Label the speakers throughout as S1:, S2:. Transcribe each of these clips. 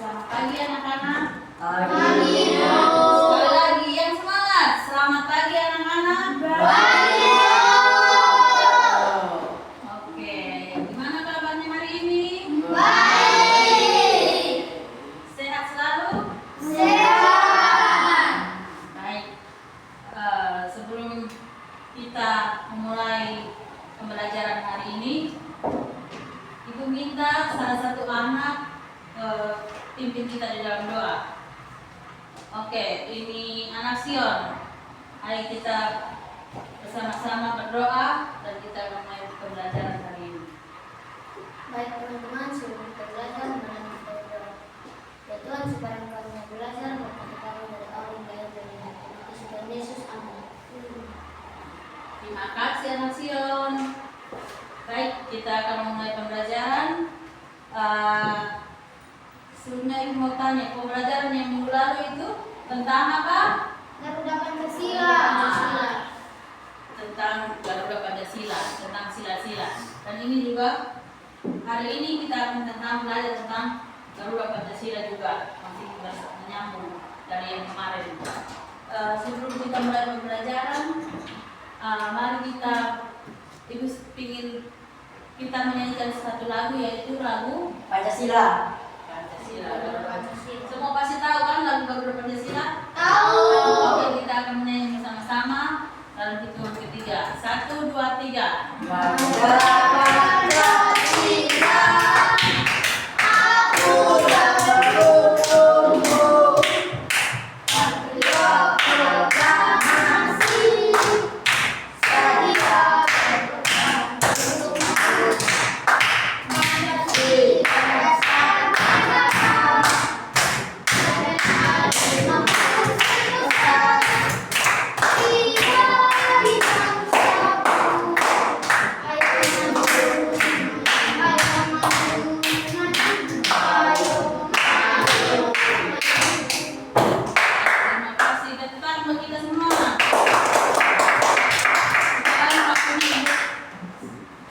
S1: Selamat pagi anak-anak.
S2: Pagi.
S1: Sekali lagi yang semangat. Selamat pagi anak-anak.
S2: Pagi.
S1: Oke, gimana kabarnya hari ini?
S2: Baik.
S1: Sehat selalu?
S2: Sehat.
S1: Baik. Sebelum kita memulai pembelajaran hari ini, Ibu minta salah satu anak pimpin kita di dalam doa. Oke, ini anak Sion. Ayo kita bersama-sama berdoa dan kita mulai pembelajaran hari ini.
S2: Baik teman-teman, sebelum kita belajar, mari kita berdoa. Ya Tuhan, sekarang kami belajar, berkati kami dari awal hingga akhir dari Tuhan Yesus. Amin.
S1: Terima kasih anak Sion. Baik, kita akan mulai pembelajaran. Sebelumnya Ibu mau tanya, pembelajaran yang minggu lalu itu tentang apa?
S2: Garuda Pancasila.
S1: Tentang Garuda Pancasila, tentang sila-sila. Dan ini juga hari ini kita akan belajar tentang Garuda Pancasila juga, masih kita menyambung dari yang kemarin. Sebelum kita mulai pembelajaran, mari Ibu ingin kita menyanyikan satu lagu, yaitu lagu
S3: Pancasila.
S1: Semua pasti tahu kan lagu Garuda Pancasila?
S2: Tahu.
S1: Oke, kita akan menyanyi bersama-sama dalam hitungan ketiga. 1, 2, 3.
S3: Garuda Pancasila, aku mendukungmu. Patriot proklamasi, sedia berperang untukmu. Pancasila sana, dan adil mampu selesai. Tiba di bangsaku, ayo maju, ayo maju, ayo maju.
S1: Terima kasih. Tetap untuk kita semua. Sekarang waktunya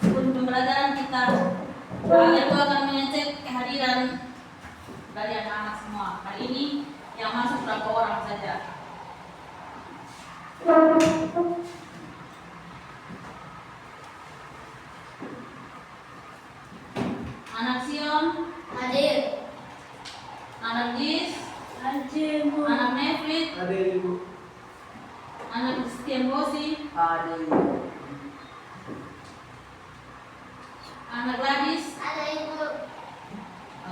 S1: untuk pembelajaran kita. Ibu akan mengecek kehadiran dari anak-anak semua. Hari ini yang masuk berapa orang saja? Anak Sion,
S2: Hadir.
S1: anak Jis,
S2: Hadir.
S1: anak Nefrit,
S3: Hadir Ibu.
S1: anak Christian Bosi,
S3: Hadir.
S1: anak Gladys.
S2: Ada Ibu.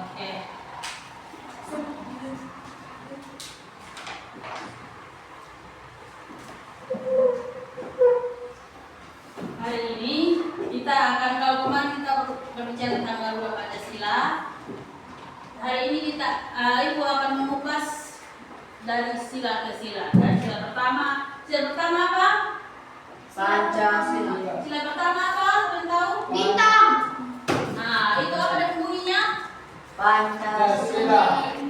S1: Oke. Hari ini kita akan, kalau kemarin kita berbicara tentang Garuda Pancasila, hari ini Ibu akan mengupas dari sila ke sila. Dari sila pertama apa?
S3: Pancasila.
S1: Sila pertama apa? Kalian tahu?
S2: Bintang.
S1: Nah, itu apa dan bunyinya?
S3: Pancasila.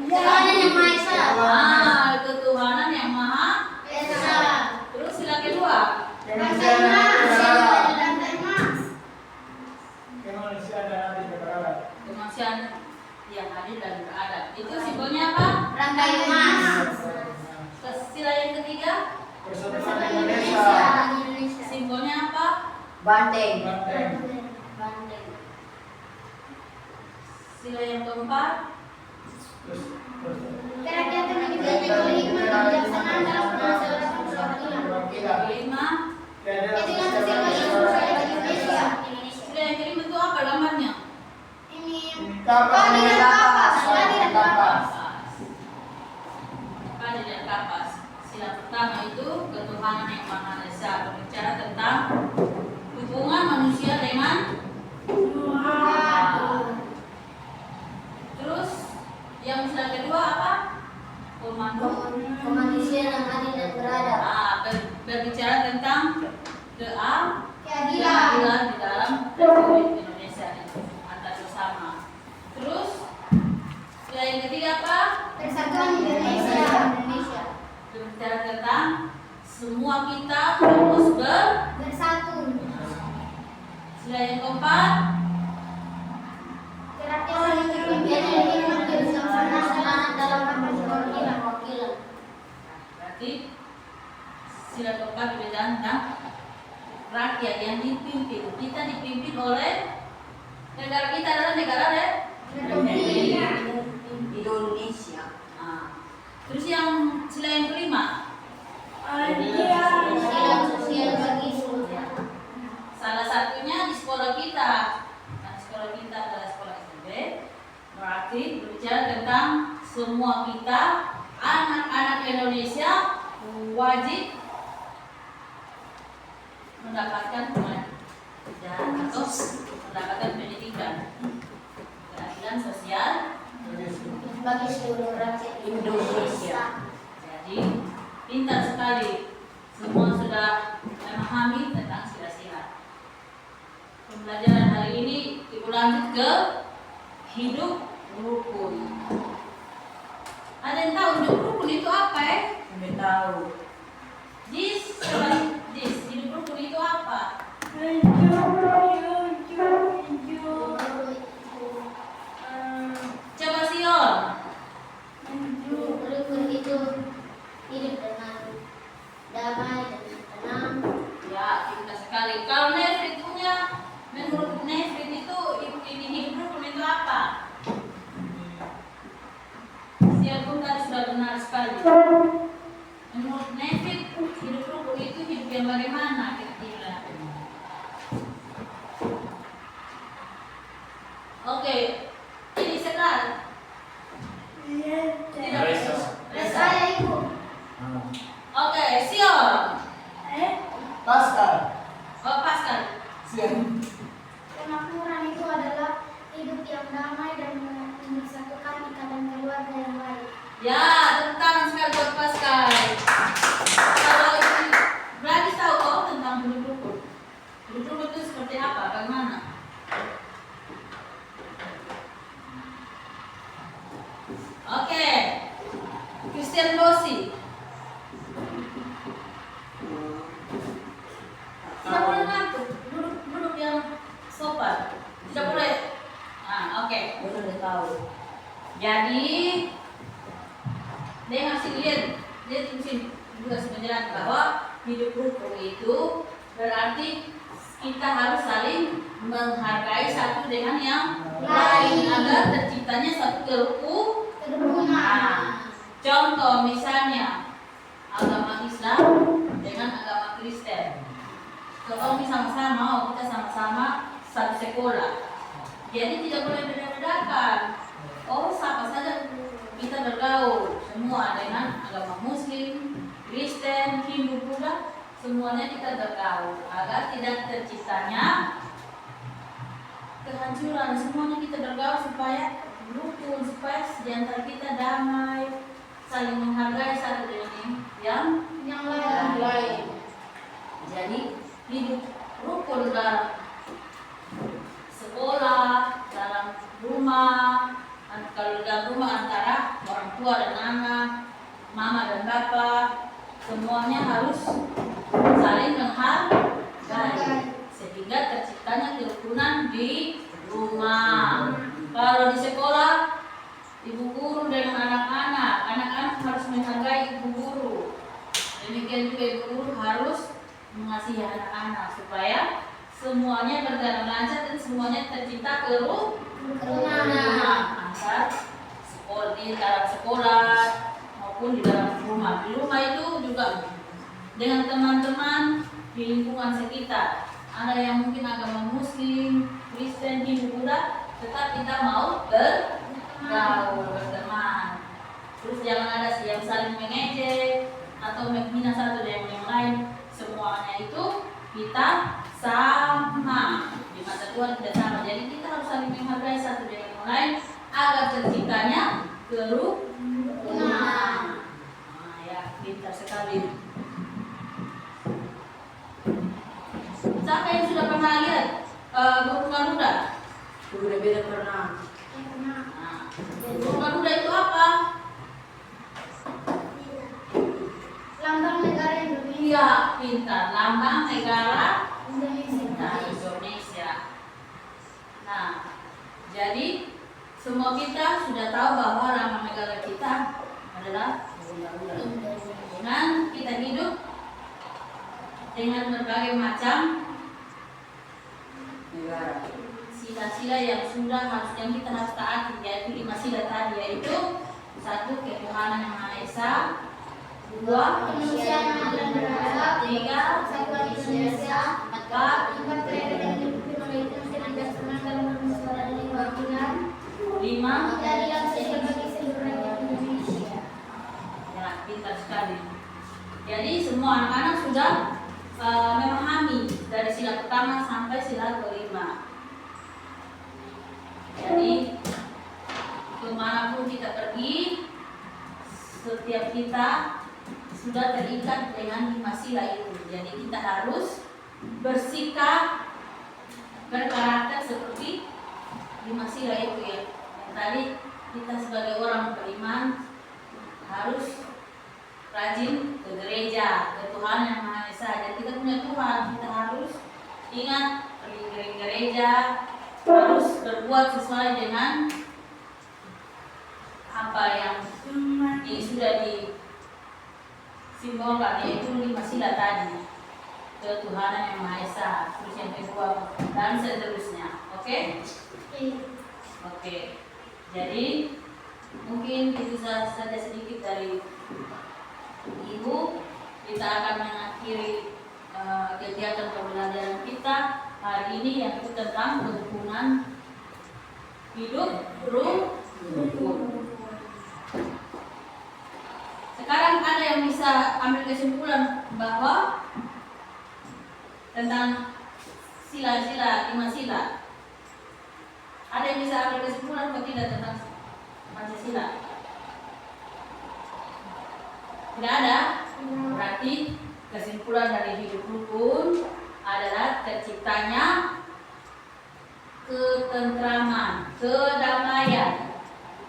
S2: Tuhan yang Maha Esa.
S1: Ah, ketuhanan yang Maha.
S2: Esa.
S1: Terus sila kedua. Kemanusiaan yang adil dan beradab. Itu simbolnya apa?
S2: Rantai emas.
S1: Sila yang ketiga,
S3: Persatuan
S2: Indonesia.
S1: simbolnya apa?
S3: Banteng.
S2: Banteng.
S1: Sila yang keempat,
S2: Kerakyatan yang dipimpin oleh hikmat dan kebijaksanaan dalam melaksanakan peraturan.
S1: kelima.
S2: Keadilan sosial bagi manusia bagi Indonesia.
S1: Sila yang kelima itu apa gambarnya?
S2: Ini
S3: Kapas.
S2: Keadilan kapas.
S1: Keadilan kapas. Sila pertama itu ketuhanan yang Maha Esa, berbicara tentang hubungan manusia dengan Tuhan. Terus yang sila kedua apa?
S2: Kemanusiaan yang adil dan beradab.
S1: Berbicara tentang
S2: Keadilan.
S1: keadilan di dalam Republik Indonesia ini antar sesama. Terus yang ketiga apa?
S2: Persatuan Indonesia.
S1: Berbicara tentang semua kita harus
S2: Bersatu.
S1: Sila yang keempat,
S2: Kerakyatan yang dipimpin oleh hikmat dan kebijaksanaan
S1: Pancasila keempat kebebasan dan rakyat yang dipimpin. Kita dipimpin oleh negara kita adalah negara
S3: Indonesia.
S1: Nah, terus yang sila yang kelima,
S2: Keadilan sosial bagi semua.
S1: salah satunya di sekolah kita. Nah, sekolah kita adalah sekolah SMP. Berarti berbicara tentang semua kita anak-anak Indonesia wajib mendapatkan dan atau mendapatkan pendidikan, keadilan sosial
S2: Bagi seluruh rakyat Indonesia.
S1: Jadi pintar sekali, semua sudah memahami tentang sila-sila. Pembelajaran hari ini ibu lanjut ke hidup rukun. Ada yang tahu hidup rukun itu apa ya?
S3: Sampai tahu.
S1: Hidup rukun itu apa? Coba Sion.
S2: Rukun itu hidup dengan damai dan tenang.
S1: Ya, pintar sekali. Kalau Nefrit punya, menurut Nefrit itu hidup rukun itu apa? Sion pun tadi sudah benar sekali. Menurut Nefrit, hidup rukun itu hidup yang bagaimana kira-kira? Oke, ini Sekar. Tidak
S4: Resa.
S1: Resa.
S2: Saya ibu.
S1: Oke, Sion.
S3: Pascal.
S1: Oh, Pascal.
S3: Sian.
S2: Kemakmuran itu adalah hidup yang damai dan menyatukan ikatan keluarga yang baik.
S1: Ya, tepuk tangan sekali buat Pascal. Kalau ini berarti tahu kok tentang hidup rukun. Hidup rukun itu seperti apa? Bagaimana? Oke, Christian Bosi. Tidak boleh ngantuk, duduk yang sopan. Tidak boleh. Nah, oke.
S3: Baru udah tahu.
S1: Jadi, dia ngasih lihat, dia tulisin juga sebenarnya bahwa hidup rukun itu berarti kita harus saling menghargai satu dengan yang lain agar terciptanya satu kerukunan. Contoh misalnya agama Islam dengan agama Kristen. Kalau misalnya sama, kita sama-sama satu sekolah. Jadi tidak boleh beda-bedakan. Oh, sama saja kita bergaul semua dengan agama Muslim, Kristen, Hindu, Buddha, semuanya kita bergaul agar tidak terciptanya kehancuran. Semuanya kita bergaul supaya rukun, supaya di antara kita damai, saling menghargai satu dengan yang lain. Jadi hidup rukun dalam sekolah, dalam rumah, kalau dalam rumah antara orang tua dan anak, mama dan bapak, semuanya harus saling menghargai sehingga terciptanya kerukunan di rumah. Kalau di sekolah, ibu guru dengan anak-anak, anak-anak harus menghargai ibu guru. Demikian juga ibu guru harus mengasihi anak-anak supaya semuanya berjalan lancar dan semuanya tercipta kerukunan antar sekolah, di dalam sekolah maupun di dalam rumah. Di rumah itu juga dengan teman-teman di lingkungan sekitar. Ada yang mungkin agama Muslim, Kristen, Hindu, Buddha, tetap kita mau bergaul, berteman. Terus jangan ada yang saling mengejek atau menghina satu dengan yang lain. Semuanya itu kita sama di mata Tuhan, kita sama. Jadi kita harus saling menghargai satu dengan yang lain agar terciptanya kerukunan. Nah, ya, pintar sekali. Siapa yang sudah pernah lihat burung garuda?
S3: Udah beda pernah.
S1: Nah, burung garuda itu apa?
S2: Lambang negara Indonesia.
S1: Iya, pintar. Lambang negara
S2: Indonesia.
S1: Indonesia. Nah, jadi semua kita sudah tahu bahwa lambang negara kita adalah burung garuda. Dengan kita hidup dengan berbagai macam
S3: Negara.
S1: sila-sila yang kita harus taati, yaitu 5 sila tadi, yaitu 1. Ketuhanan yang Maha Esa, 2.
S2: Kemanusiaan yang adil dan beradab,
S1: 3.
S2: Persatuan Indonesia,
S1: 4.
S2: 4. Kreatif dan dipimpin oleh Tuhan dan senang dalam bermusyawarah dan kewakilan,
S1: 5.
S2: keadilan sosial bagi seluruh rakyat Indonesia.
S1: Ya, pintar sekali. Jadi semua anak-anak sudah memahami dari sila pertama sampai sila kelima. Jadi kemanapun kita pergi, setiap kita sudah terikat dengan 5 sila itu. Jadi kita harus bersikap, berkarakter seperti 5 sila itu ya. Yang tadi kita sebagai orang beriman harus rajin ke gereja, ke Tuhan yang Maha Esa. Jadi kita punya Tuhan, kita harus ingat pergi ke gereja, harus berbuat sesuai dengan apa yang sudah disimbolkan, yaitu 5 sila tadi, ketuhanan yang Maha Esa, terus yang kedua dan seterusnya. Oke? Oke. Jadi mungkin itu saja sedikit dari Ibu. Kita akan mengakhiri kegiatan pembelajaran kita hari ini, yang itu tentang kerukunan hidup rukun. Sekarang ada yang bisa ambil kesimpulan bahwa tentang sila-sila, 5 sila. Ada yang bisa ambil kesimpulan atau tidak tentang Pancasila? Tidak ada. Berarti kesimpulan dari hidup rukun adalah terciptanya ketentraman, kedamaian.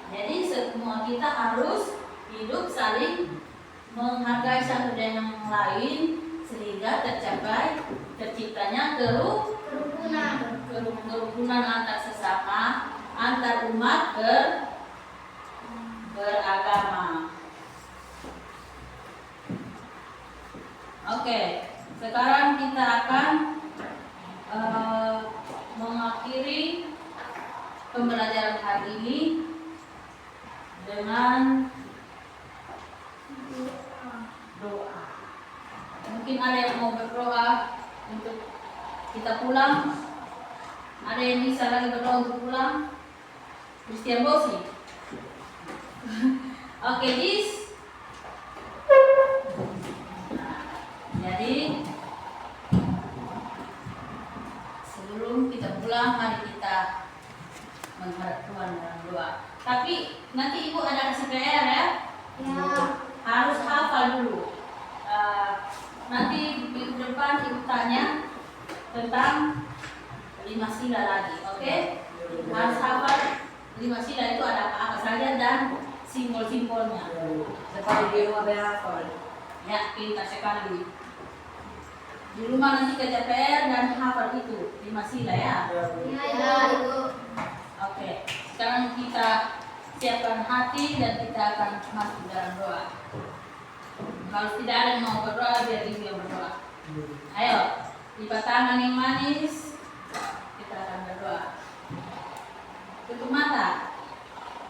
S1: Jadi semua kita harus hidup saling menghargai satu dengan yang lain, sehingga terciptanya kerukunan antar sesama, antar umat beragama. Oke, sekarang kita akan mengakhiri pembelajaran hari ini dengan doa. Mungkin ada yang mau berdoa untuk kita pulang. Ada yang bisa lagi berdoa untuk pulang? Christian Bosi. Oke, Jis. Jadi sebelum kita pulang, mari kita menghadap Tuhan dalam doa. Tapi nanti Ibu ada kasih PR ya?
S2: Ya.
S1: Harus hafal dulu. Nanti minggu depan Ibu tanya tentang 5 sila lagi, oke? Harus hafal 5 sila itu ada apa-apa saja dan simbol-simbolnya.
S3: Seperti di rumah berhafal.
S1: Ya, pintar sekali. Di rumah nanti kerja PR dan hafal itu 5 sila ya.
S2: Ya, Ibu.
S1: Oke, sekarang kita siapkan hati dan kita akan masuk dalam doa. Kalau tidak ada yang mau berdoa, biar Ibu yang berdoa. Ayo, lipat tangan yang manis. Kita akan berdoa. Tutup mata.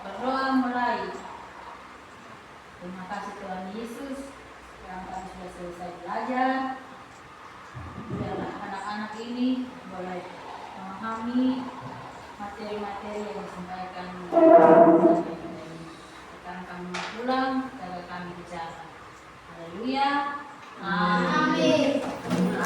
S1: Berdoa mulai. Terima kasih Tuhan Yesus. Sekarang kami sudah selesai belajar. Biarlah anak-anak ini boleh memahami materi-materi yang disampaikan. Sekarang kami pulang, jaga kami bicara. Haleluya. Amin.